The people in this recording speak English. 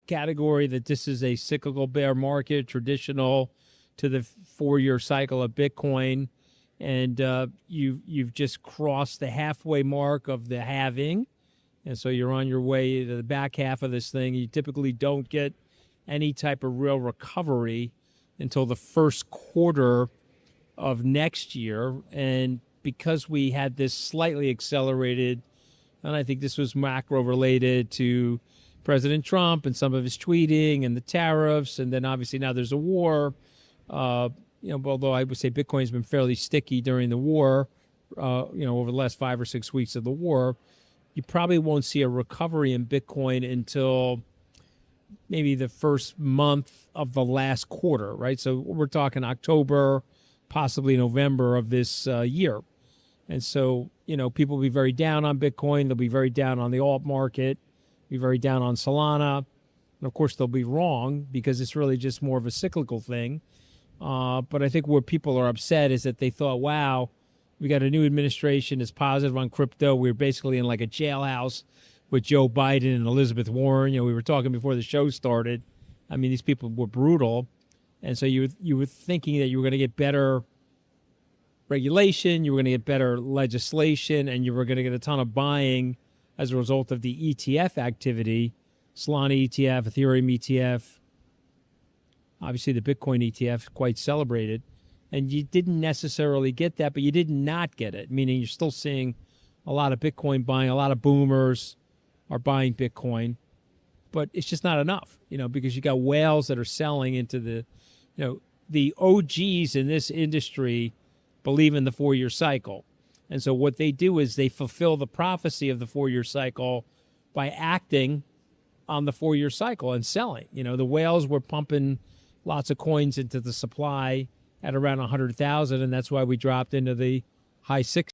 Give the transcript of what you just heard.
category that this is a cyclical bear market, traditional to the 4-year cycle of Bitcoin, and you've just crossed the halfway mark of the halving, and so you're on your way to the back half of this thing. You typically don't get any type of real recovery until the first quarter of next year, and because we had this slightly accelerated, and I think this was macro related to President Trump and some of his tweeting and the tariffs, and then obviously now there's a war. Although I would say Bitcoin's been fairly sticky during the war, over the last 5 or 6 weeks of the war, you probably won't see a recovery in Bitcoin until maybe the first month of the last quarter, right? So we're talking October, possibly November of this year. And so, people will be very down on Bitcoin. They'll be very down on the alt market, be very down on Solana. And of course, they'll be wrong because it's really just more of a cyclical thing. But I think where people are upset is that they thought, wow, we got a new administration that's positive on crypto. We're basically in like a jailhouse with Joe Biden and Elizabeth Warren. We were talking before the show started. I mean, these people were brutal. And so you were thinking that you were going to get better regulation, you were going to get better legislation, and you were going to get a ton of buying as a result of the ETF activity, Solana ETF, Ethereum ETF, obviously the Bitcoin ETF, quite celebrated. And you didn't necessarily get that, but you did not get it, meaning you're still seeing a lot of Bitcoin buying, a lot of boomers are buying Bitcoin, but it's just not enough, because you got whales that are selling into the OGs in this industry believe in the 4-year cycle. And so what they do is they fulfill the prophecy of the 4-year cycle by acting on the 4-year cycle and selling. The whales were pumping lots of coins into the supply at around 100,000, and that's why we dropped into the high 60s.